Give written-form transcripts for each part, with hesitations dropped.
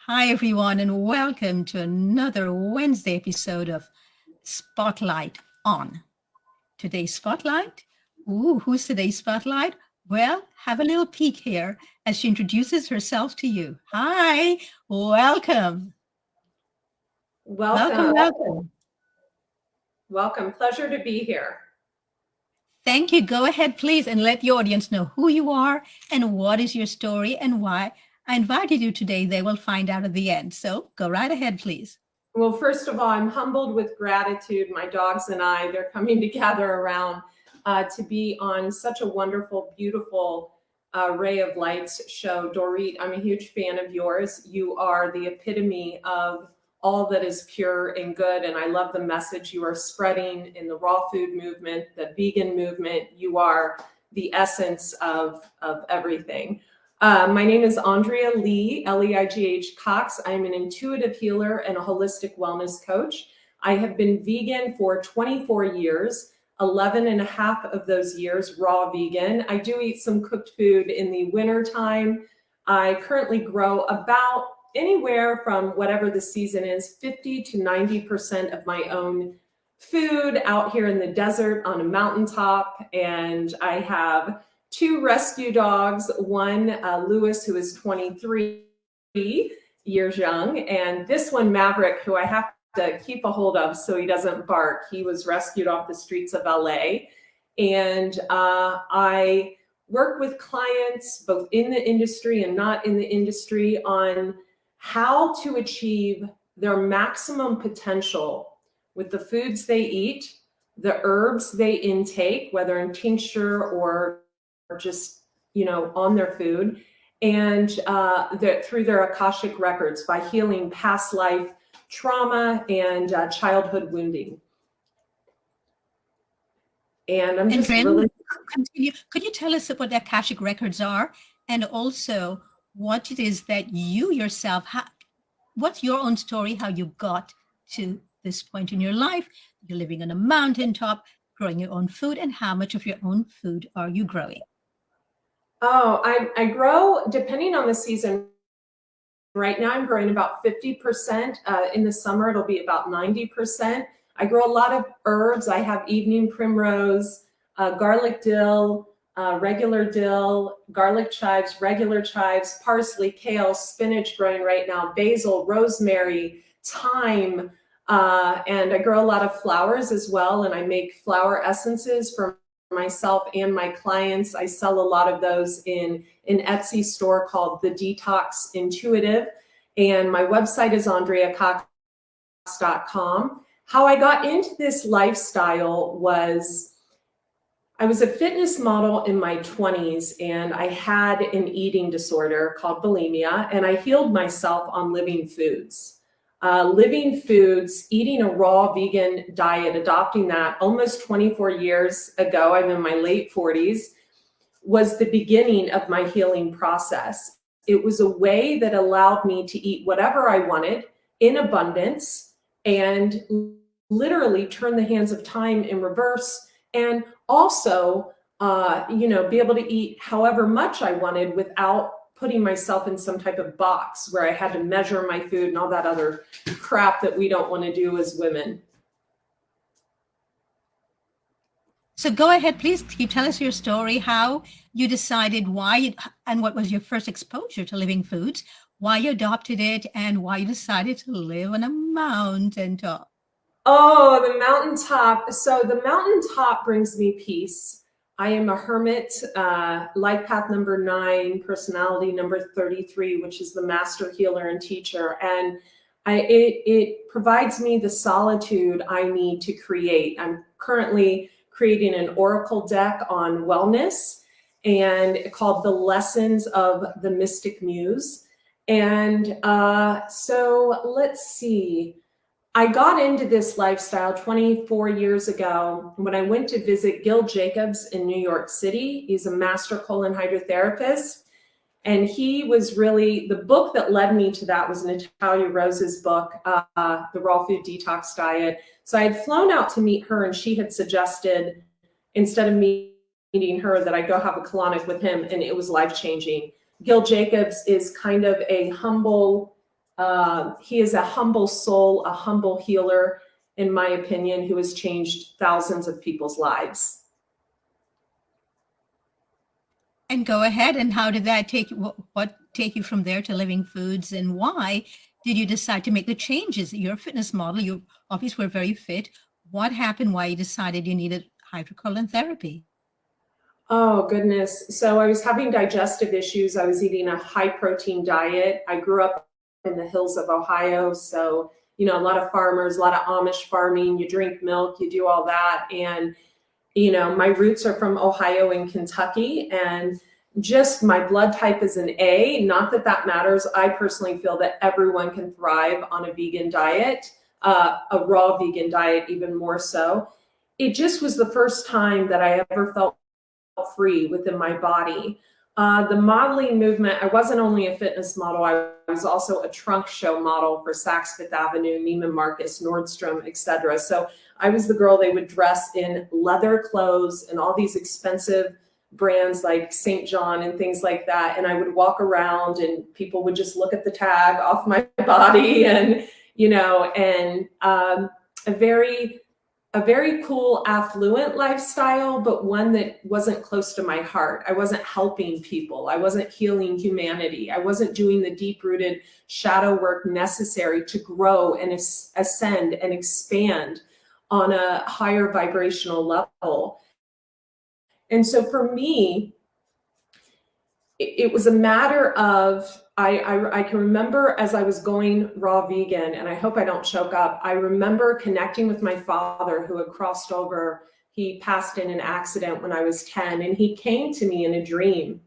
Hi, everyone, and welcome to another Wednesday episode of Spotlight On. Today's Spotlight? Who's today's Spotlight? Well, have a little peek here as she introduces herself to you. Hi, welcome. Welcome. Pleasure to be here. Thank you. Go ahead, please, and let the audience know who you are and what is your story and why I invited you today. They will find out at the end. So go right ahead, please. Well, first of all, I'm humbled with gratitude. My dogs and I, they're coming together around to be on such a wonderful, beautiful Ray of Lights show. Dorit, I'm a huge fan of yours. You are the epitome of all that is pure and good. And I love the message you are spreading in the raw food movement, the vegan movement. You are the essence of everything. My name is Andrea Leigh Cox. I'm an intuitive healer and a holistic wellness coach. I have been vegan for 24 years, 11 and a half of those years raw vegan. I do eat some cooked food in the winter time. I currently grow about anywhere from whatever the season is, 50 to 90% of my own food out here in the desert on a mountaintop. And I have 2 rescue dogs, one Lewis, who is 23 years young, and this one Maverick, who I have to keep a hold of so he doesn't bark. He was rescued off the streets of LA. And I work with clients both in the industry and not in the industry on how to achieve their maximum potential with the foods they eat, the herbs they intake, whether in tincture or just, on their food, and through their Akashic Records by healing past life trauma and childhood wounding. And I'm just really... Continue. Could you tell us what the Akashic Records are, and also what it is that you yourself have? What's your own story, how you got to this point in your life? You're living on a mountaintop, growing your own food, and how much of your own food are you growing? Oh, I grow, depending on the season. Right now I'm growing about 50%. In the summer, it'll be about 90%. I grow a lot of herbs. I have evening primrose, garlic dill, regular dill, garlic chives, regular chives, parsley, kale, spinach growing right now, basil, rosemary, thyme, and I grow a lot of flowers as well. And I make flower essences for myself and my clients. I sell a lot of those in an Etsy store called The Detox Intuitive. And my website is andreacox.com. How I got into this lifestyle was I was a fitness model in my 20s, and I had an eating disorder called bulimia, and I healed myself on living foods. Eating a raw vegan diet, adopting that almost 24 years ago, I'm in my late 40s, was the beginning of my healing process. It was a way that allowed me to eat whatever I wanted in abundance and literally turn the hands of time in reverse, and also, be able to eat however much I wanted without putting myself in some type of box where I had to measure my food and all that other crap that we don't want to do as women. So go ahead, please. Tell us your story, how you decided why, and what was your first exposure to living foods, why you adopted it, and why you decided to live on a mountaintop. Oh, the mountaintop. So the mountaintop brings me peace. I am a hermit, life path number 9, personality number 33, which is the master healer and teacher. And it provides me the solitude I need to create. I'm currently creating an oracle deck on wellness and called The Lessons of the Mystic Muse. And so let's see. I got into this lifestyle 24 years ago when I went to visit Gil Jacobs in New York City. He's a master colon hydrotherapist. And he was really, the book that led me to that was Natalia Rose's book, The Raw Food Detox Diet. So I had flown out to meet her, and she had suggested, instead of meeting her, that I go have a colonic with him, and it was life-changing. Gil Jacobs is kind of a humble He is a humble soul, a humble healer, in my opinion, who has changed thousands of people's lives. And go ahead. And how did that take you? What take you from there to Living Foods, and why did you decide to make the changes? You're a fitness model. You obviously were very fit. What happened? Why you decided you needed hydrocolon therapy? Oh, goodness. So I was having digestive issues. I was eating a high protein diet. I grew up in the hills of Ohio. So, a lot of farmers, a lot of Amish farming. You drink milk, you do all that. And, my roots are from Ohio and Kentucky. And just my blood type is an A. Not that that matters. I personally feel that everyone can thrive on a vegan diet, a raw vegan diet, even more so. It just was the first time that I ever felt free within my body. The modeling movement, I wasn't only a fitness model, I was also a trunk show model for Saks Fifth Avenue, Neiman Marcus, Nordstrom, etc. So I was the girl they would dress in leather clothes and all these expensive brands like St. John and things like that. And I would walk around and people would just look at the tag off my body and, a very cool, affluent lifestyle, but one that wasn't close to my heart. I wasn't helping people. I wasn't healing humanity. I wasn't doing the deep-rooted shadow work necessary to grow and ascend and expand on a higher vibrational level. And so for me, it was a matter of, I can remember as I was going raw vegan, and I hope I don't choke up, I remember connecting with my father who had crossed over. He passed in an accident when I was 10, and he came to me in a dream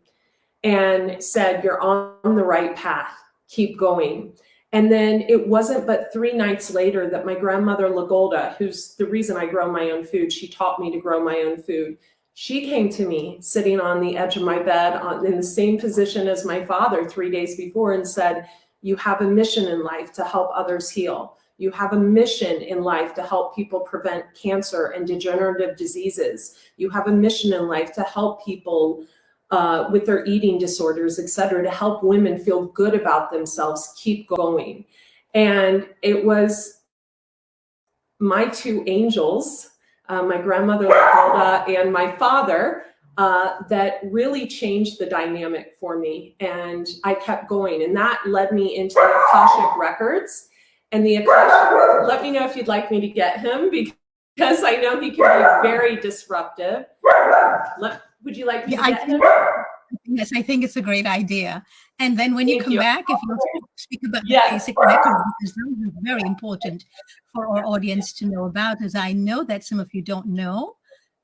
and said, "You're on the right path, keep going." And then it wasn't but 3 nights later that my grandmother Lagolda, who's the reason I grow my own food, she taught me to grow my own food. She came to me sitting on the edge of my bed in the same position as my father 3 days before and said, "You have a mission in life to help others heal. You have a mission in life to help people prevent cancer and degenerative diseases. You have a mission in life to help people with their eating disorders, etc., to help women feel good about themselves. Keep going." And it was my 2 angels, my grandmother Lagolda and my father, that really changed the dynamic for me. And I kept going. And that led me into the Akashic Records. And the Akashic, let me know if you'd like me to get him, because I know he can be very disruptive. Would you like me to get him? Yes, I think it's a great idea. And then when you come back, if you speak about the basic records, because those are very important for our audience to know about, as I know that some of you don't know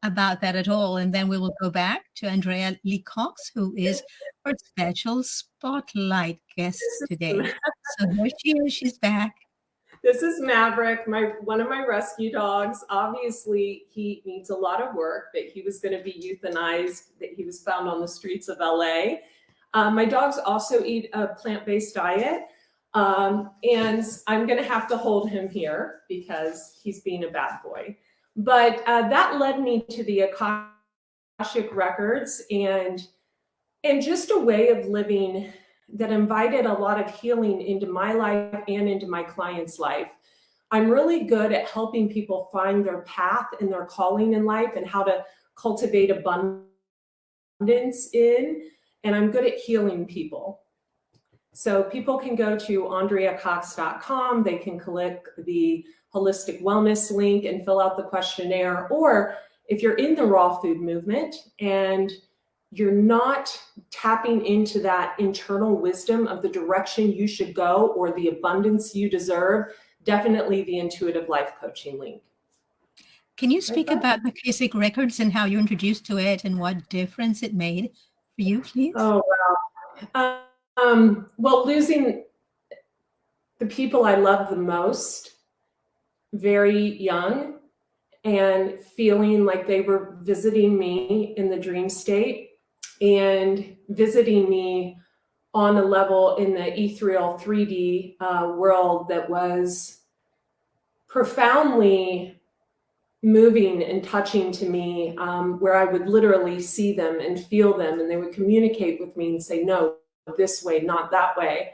about that at all. And then we will go back to Andrea Cox, who is our special spotlight guest today. So here she is, she's back. This is Maverick, one of my rescue dogs. Obviously, he needs a lot of work, but he was going to be euthanized, that he was found on the streets of LA. My dogs also eat a plant-based diet, and I'm going to have to hold him here because he's being a bad boy. But that led me to the Akashic Records and just a way of living that invited a lot of healing into my life and into my clients' life. I'm really good at helping people find their path and their calling in life and how to cultivate abundance in, and I'm good at healing people. So people can go to andreacox.com, they can click the holistic wellness link and fill out the questionnaire, or if you're in the raw food movement and you're not tapping into that internal wisdom of the direction you should go or the abundance you deserve, definitely the intuitive life coaching link. Can you speak about the Akashic Records and how you introduced to it and what difference it made for you, please? Oh, wow. Well, losing the people I love the most very young and feeling like they were visiting me in the dream state and visiting me on a level in the ethereal 3D world that was profoundly moving and touching to me, where I would literally see them and feel them, and they would communicate with me and say, "No, this way, not that way."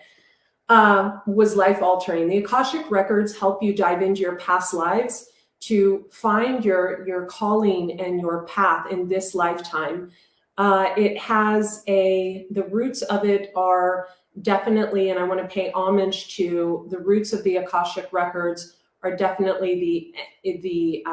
was life altering. The Akashic Records help you dive into your past lives to find your calling and your path in this lifetime. It has the roots of it are definitely, and I want to pay homage to the roots of the Akashic Records are definitely the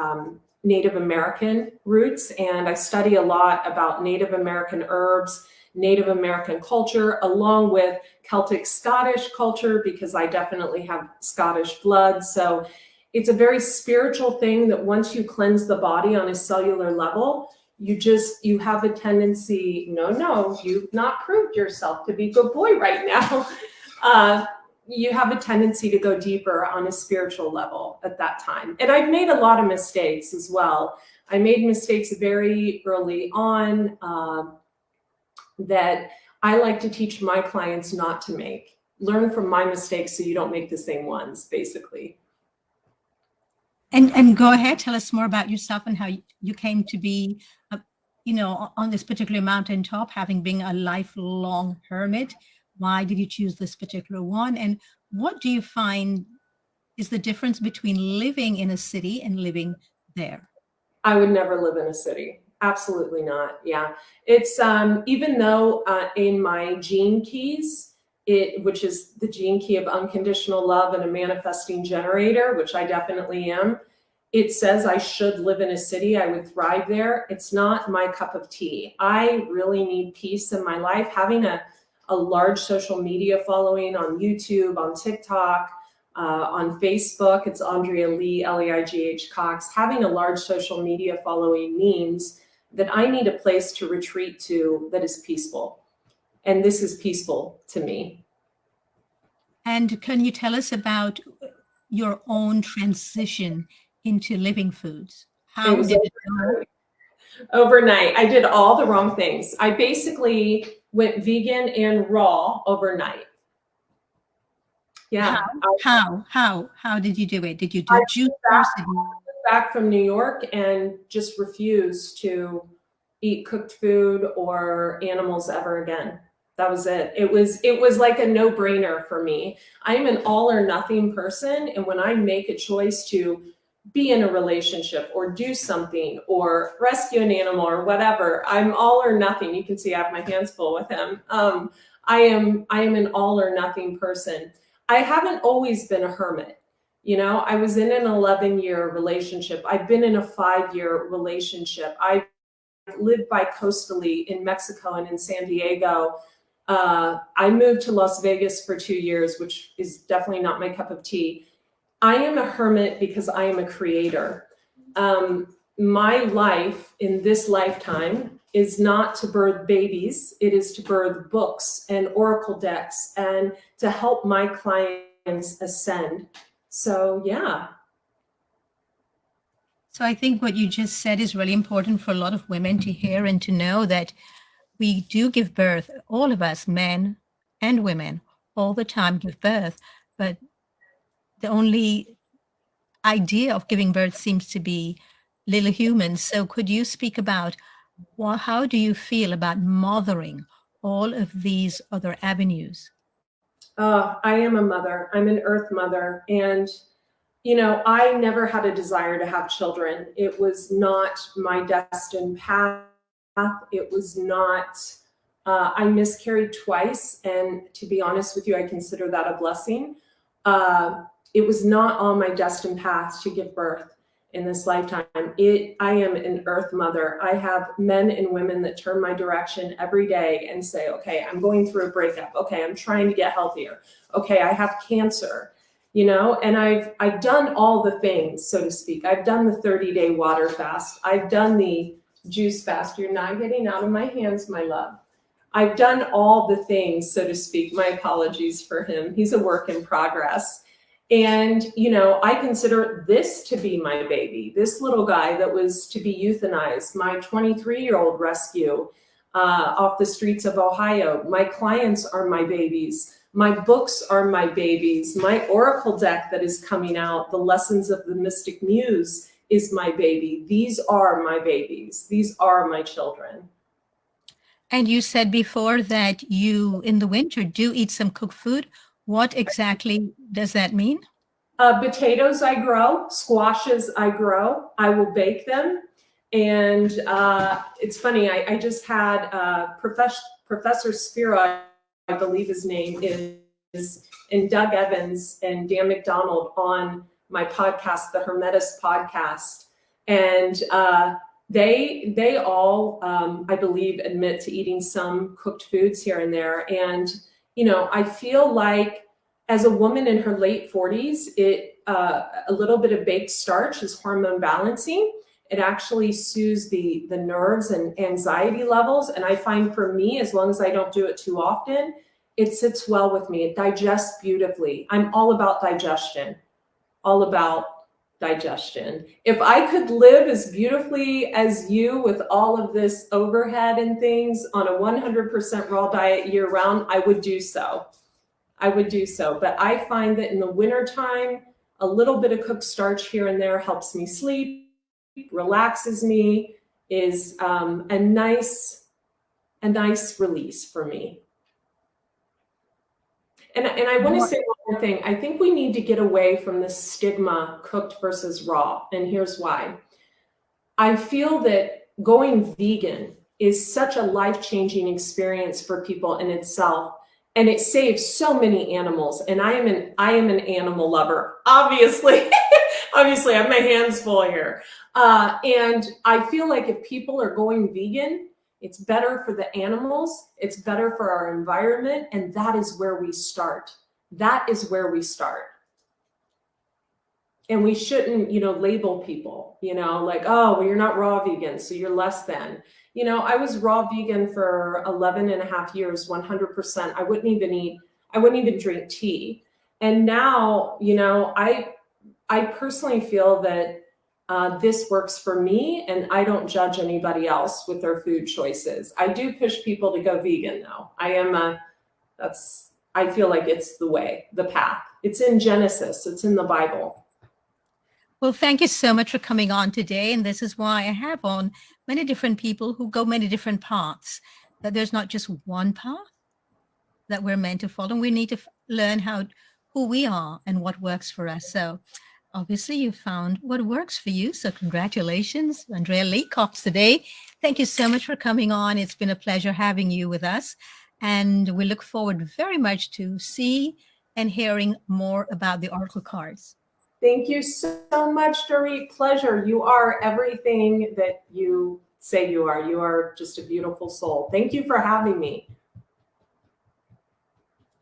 Native American roots. And I study a lot about Native American herbs, Native American culture, along with Celtic Scottish culture, because I definitely have Scottish blood. So it's a very spiritual thing that once you cleanse the body on a cellular level, you have a tendency, no, you've not proved yourself to be a good boy right now. You have a tendency to go deeper on a spiritual level at that time. And I've made a lot of mistakes as well. I made mistakes very early on that I like to teach my clients not to make. Learn from my mistakes so you don't make the same ones, basically. And go ahead, tell us more about yourself and how you came to be, on this particular mountaintop, having been a lifelong hermit. Why did you choose this particular one? And what do you find is the difference between living in a city and living there? I would never live in a city. Absolutely not. Yeah. It's even though in my gene keys, which is the gene key of unconditional love and a manifesting generator, which I definitely am, it says I should live in a city. I would thrive there. It's not my cup of tea. I really need peace in my life. Having a large social media following on YouTube, on TikTok, on Facebook, it's Andrea Lee, Leigh Cox. Having a large social media following means that I need a place to retreat to that is peaceful. And this is peaceful to me. And can you tell us about your own transition into living foods? How did it go? Overnight. I did all the wrong things. I basically went vegan and raw overnight. Yeah. How did you do it? Did you do juice first? Back from New York and just refused to eat cooked food or animals ever again. That was it. It was like a no-brainer for me. I'm an all or nothing person. And when I make a choice to be in a relationship or do something or rescue an animal or whatever, I'm all or nothing. You can see I have my hands full with him. I am an all or nothing person. I haven't always been a hermit. I was in an 11-year relationship. I've been in a 5-year relationship. I lived bi-coastally in Mexico and in San Diego. I moved to Las Vegas for 2 years, which is definitely not my cup of tea. I am a hermit because I am a creator. My life in this lifetime is not to birth babies. It is to birth books and oracle decks and to help my clients ascend. So, yeah. So I think what you just said is really important for a lot of women to hear and to know, that we do give birth, all of us, men and women, all the time give birth, but the only idea of giving birth seems to be little humans. So could you speak about how do you feel about mothering all of these other avenues? I am a mother. I'm an earth mother. And, I never had a desire to have children. It was not my destined path. It was not, I miscarried twice. And to be honest with you, I consider that a blessing. It was not on my destined path to give birth in this lifetime. I am an earth mother. I have men and women that turn my direction every day and say, okay, I'm going through a breakup. Okay, I'm trying to get healthier. Okay, I have cancer, and I've done all the things, so to speak. I've done the 30-day water fast. I've done the juice fast. You're not getting out of my hands, my love. I've done all the things, so to speak. My apologies for him. He's a work in progress. And, I consider this to be my baby, this little guy that was to be euthanized, my 23-year-old rescue off the streets of Ohio. My clients are my babies. My books are my babies. My oracle deck that is coming out, The Lessons of the Mystic Muse, is my baby. These are my babies. These are my children. And you said before that you, in the winter, do eat some cooked food. What exactly does that mean? Potatoes I grow, squashes I grow. I will bake them. And it's funny, I just had Professor Spiro, I believe his name is, and Doug Evans and Dan McDonald on my podcast, the Hermetis podcast. And they all, I believe, admit to eating some cooked foods here and there. And, you know, I feel like as a woman in her late 40s, a little bit of baked starch is hormone balancing. It actually soothes the nerves and anxiety levels. And I find for me, as long as I don't do it too often, it sits well with me. It digests beautifully. I'm all about digestion, all about digestion. If I could live as beautifully as you with all of this overhead and things on a 100% raw diet year round, I would do so. I would do so. But I find that in the wintertime, a little bit of cooked starch here and there helps me sleep, relaxes me, is a nice release for me. And I want to say one more thing. I think we need to get away from this stigma, cooked versus raw. And here's why. I feel that going vegan is such a life-changing experience for people in itself. And it saves so many animals. And I am an animal lover, obviously. Obviously, I have my hands full here. And I feel like if people are going vegan, it's better for the animals, it's better for our environment, and that is where we start. That is where we start. And we shouldn't, you know, label people, you know, like, oh, well, you're not raw vegan, so you're less than. You know, I was raw vegan for 11 and a half years, 100%. I wouldn't even drink tea. And now, you know, I personally feel that this works for me, and I don't judge anybody else with their food choices. I do push people to go vegan though. I feel like it's the way, the path. It's in Genesis, it's in the Bible. Well, thank you so much for coming on today. And this is why I have on many different people who go many different paths, that there's not just one path that we're meant to follow. We need to learn who we are and what works for us. So obviously you found what works for you. So congratulations, Andrea Cox today. Thank you so much for coming on. It's been a pleasure having you with us. And we look forward very much to see and hearing more about the oracle cards. Thank you so much, Dorit. Pleasure. You are everything that you say you are. You are just a beautiful soul. Thank you for having me.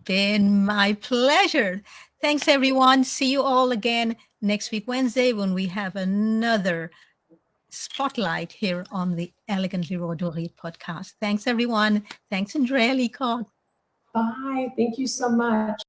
Been my pleasure. Thanks, everyone. See you all again next week, Wednesday, when we have another spotlight here on the Elegantly Raw Dorit podcast. Thanks, everyone. Thanks, Andrea Cox. Bye. Thank you so much.